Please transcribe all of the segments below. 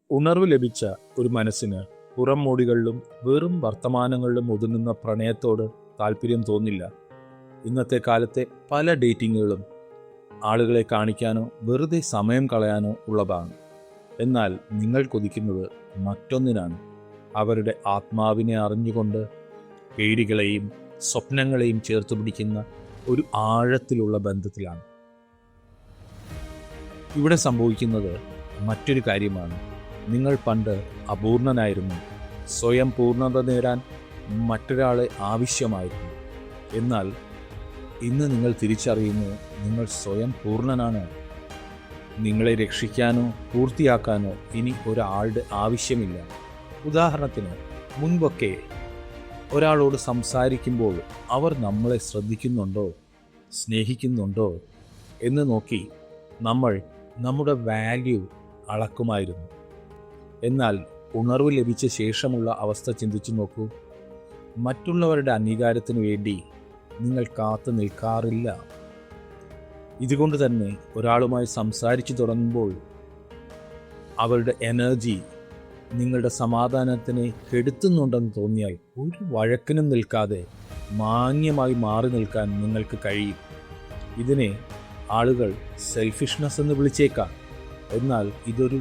ഉണർവ് ലഭിച്ച ഒരു മനസ്സിന് പുറം മോടികളിലും വെറും വർത്തമാനങ്ങളിലും ഒതുങ്ങുന്ന പ്രണയത്തോട് താല്പര്യം തോന്നില്ല. ഇന്നത്തെ കാലത്തെ പല ഡേറ്റിങ്ങുകളും ആളുകളെ കാണിക്കാനോ വെറുതെ സമയം കളയാനോ ഉള്ളതാണ്. എന്നാൽ നിങ്ങൾ കൊതിക്കുന്നത് മറ്റൊന്നിനാണ്. അവരുടെ ആത്മാവിനെ അറിഞ്ഞുകൊണ്ട് പേടികളെയും സ്വപ്നങ്ങളെയും ചേർത്ത് പിടിക്കുന്ന ഒരു ആഴത്തിലുള്ള ബന്ധത്തിലാണ്. ഇവിടെ സംഭവിക്കുന്നത് മറ്റൊരു കാര്യമാണ്. നിങ്ങൾ പണ്ട് അപൂർണനായിരുന്നു. സ്വയം പൂർണ്ണത നേടാൻ മറ്റൊരാളെ ആവശ്യമായിരുന്നു. എന്നാൽ ഇന്ന് നിങ്ങൾ തിരിച്ചറിയുന്നു, നിങ്ങൾ സ്വയം പൂർണ്ണനാണ്. നിങ്ങളെ രക്ഷിക്കാനോ പൂർത്തിയാക്കാനോ ഇനി ഒരാളുടെ ആവശ്യമില്ല. ഉദാഹരണത്തിന്, മുൻപൊക്കെ ഒരാളോട് സംസാരിക്കുമ്പോൾ അവർ നമ്മളെ ശ്രദ്ധിക്കുന്നുണ്ടോ, സ്നേഹിക്കുന്നുണ്ടോ എന്ന് നോക്കി നമ്മൾ നമ്മുടെ വാല്യൂ അളക്കുമായിരുന്നു. എന്നാൽ ഉണർവ് ലഭിച്ച ശേഷമുള്ള അവസ്ഥ ചിന്തിച്ചു നോക്കൂ. മറ്റുള്ളവരുടെ അംഗീകാരത്തിനു വേണ്ടി നിങ്ങൾ കാത്തു നിൽക്കാറില്ല. ഇതുകൊണ്ട് തന്നെ ഒരാളുമായി സംസാരിച്ചു തുടങ്ങുമ്പോൾ അവരുടെ എനർജി നിങ്ങളുടെ സമാധാനത്തിനെ കെടുത്തുന്നുണ്ടെന്ന് തോന്നിയാൽ ഒരു വഴക്കിനും നിൽക്കാതെ മാന്യമായി മാറി നിൽക്കാൻ നിങ്ങൾക്ക് കഴിയും. ഇതിനെ ആളുകൾ സെൽഫിഷ്നെസ് എന്ന് വിളിച്ചേക്കാം. എന്നാൽ ഇതൊരു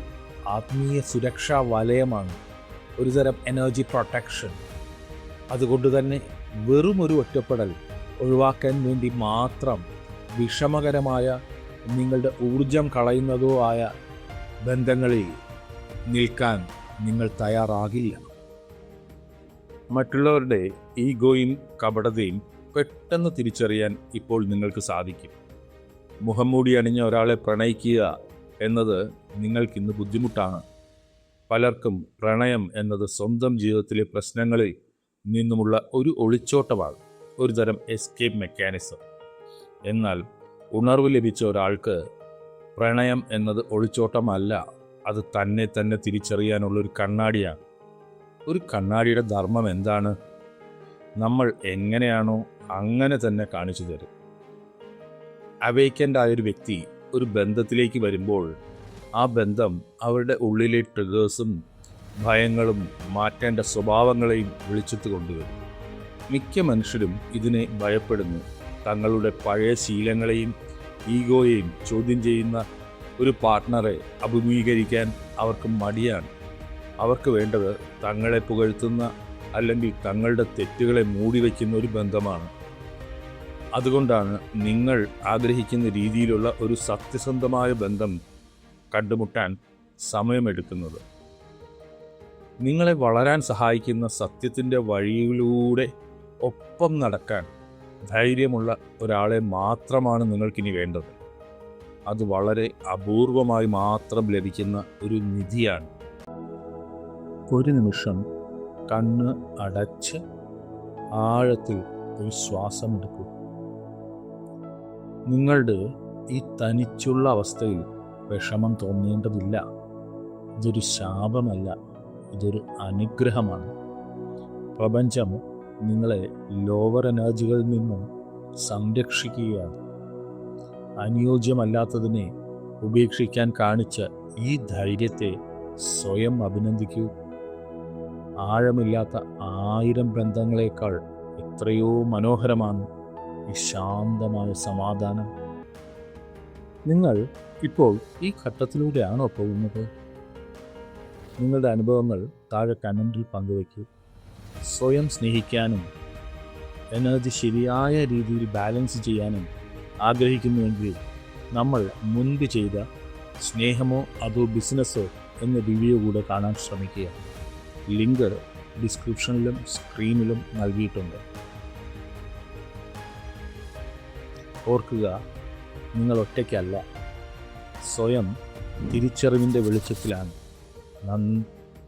ആത്മീയ സുരക്ഷാ വലയമാണ്, ഒരുതരം എനർജി പ്രൊട്ടക്ഷൻ. അതുകൊണ്ട് തന്നെ വെറും ഒരു ഒറ്റപ്പെടൽ ഒഴിവാക്കാൻ വേണ്ടി മാത്രം വിഷമകരമായ, നിങ്ങളുടെ ഊർജം കളയുന്നതോ ആയ ബന്ധങ്ങളിൽ നിൽക്കാൻ നിങ്ങൾ തയ്യാറാകില്ല. മറ്റുള്ളവരുടെ ഈഗോയും കപടതയും പെട്ടെന്ന് തിരിച്ചറിയാൻ ഇപ്പോൾ നിങ്ങൾക്ക് സാധിക്കും. മുഖംമൂടി അണിഞ്ഞ ഒരാളെ പ്രണയിക്കുക എന്നത് നിങ്ങൾക്കിന്ന് ബുദ്ധിമുട്ടാണ്. പലർക്കും പ്രണയം എന്നത് സ്വന്തം ജീവിതത്തിലെ പ്രശ്നങ്ങളിൽ നിന്നുമുള്ള ഒരു ഒളിച്ചോട്ടമാണ്, ഒരുതരം എസ്കേപ്പ് മെക്കാനിസം. എന്നാൽ ഉണർവ് ലഭിച്ച ഒരാൾക്ക് പ്രണയം എന്നത് ഒളിച്ചോട്ടമല്ല, അത് തന്നെ തിരിച്ചറിയാനുള്ളൊരു കണ്ണാടിയാണ്. ഒരു കണ്ണാടിയുടെ ധർമ്മം എന്താണ്? നമ്മൾ എങ്ങനെയാണോ അങ്ങനെ തന്നെ കാണിച്ചു തരും. അവേക്കൻഡ് ആയൊരു വ്യക്തി ഒരു ബന്ധത്തിലേക്ക് വരുമ്പോൾ ആ ബന്ധം അവരുടെ ഉള്ളിലെ ട്രിഗേഴ്സും ഭയങ്ങളും മാറ്റേണ്ട സ്വഭാവങ്ങളെയും വെളിച്ചത്ത് കൊണ്ടുവരും. മിക്ക മനുഷ്യരും ഇതിനെ ഭയപ്പെടുന്നു. തങ്ങളുടെ പഴയ ശീലങ്ങളെയും ഈഗോയെയും ചോദ്യം ചെയ്യുന്ന ഒരു പാർട്ട്ണറെ അഭിമുഖീകരിക്കാൻ അവർക്ക് മടിയാണ്. അവർക്ക് വേണ്ടത് തങ്ങളെ പുകഴ്ത്തുന്ന അല്ലെങ്കിൽ തങ്ങളുടെ തെറ്റുകളെ മൂടി വയ്ക്കുന്ന ഒരു ബന്ധമാണ്. അതുകൊണ്ടാണ് നിങ്ങൾ ആഗ്രഹിക്കുന്ന രീതിയിലുള്ള ഒരു സത്യസന്ധമായ ബന്ധം കണ്ടുമുട്ടാൻ സമയമെടുക്കുന്നത്. നിങ്ങളെ വളരാൻ സഹായിക്കുന്ന സത്യത്തിൻ്റെ വഴിയിലൂടെ ഒപ്പം നടക്കാൻ ധൈര്യമുള്ള ഒരാളെ മാത്രമാണ് നിങ്ങൾക്കിനി വേണ്ടത്. അത് വളരെ അപൂർവമായി മാത്രം ലഭിക്കുന്ന ഒരു നിധിയാണ്. ഒരു നിമിഷം കണ്ണ് അടച്ച് ആഴത്തിൽ ഒരു ശ്വാസമെടുക്കൂ. നിങ്ങളുടെ ഈ തനിച്ചുള്ള അവസ്ഥയിൽ വിഷമം തോന്നേണ്ടതില്ല. ഇതൊരു ശാപമല്ല, ഇതൊരു അനുഗ്രഹമാണ്. പ്രപഞ്ചം നിങ്ങളെ ലോവർ എനർജികളിൽ നിന്നും സംരക്ഷിക്കുകയാണ്. അനുയോജ്യമല്ലാത്തതിനെ ഉപേക്ഷിക്കാൻ കാണിച്ച ഈ ധൈര്യത്തെ സ്വയം അഭിനന്ദിക്കൂ. ആഴമില്ലാത്ത 1000 ബന്ധങ്ങളെക്കാൾ എത്രയോ മനോഹരമാണ് ഈ ശാന്തമായ സമാധാനം. നിങ്ങൾ ഇപ്പോൾ ഈ ഘട്ടത്തിലൂടെയാണോ പോകുന്നത്? നിങ്ങളുടെ അനുഭവങ്ങൾ താഴെ കമൻറ്റിൽ പങ്കുവയ്ക്കൂ. സ്വയം സ്നേഹിക്കാനും എനർജി ശരിയായ രീതിയിൽ ബാലൻസ് ചെയ്യാനും ആഗ്രഹിക്കുന്നുവെങ്കിൽ നമ്മൾ മുൻപ് ചെയ്ത സ്നേഹമോ അതോ ബിസിനസ്സോ എന്ന വീഡിയോ കൂടെ കാണാൻ ശ്രമിക്കുക. ലിങ്ക് ഡിസ്ക്രിപ്ഷനിലും സ്ക്രീനിലും നൽകിയിട്ടുണ്ട്. ഓർക്കുക, നിങ്ങൾ ഒറ്റയ്ക്കല്ല, സ്വയം തിരിച്ചറിവിൻ്റെ വെളിച്ചത്തിലാണ്. നന്ദി.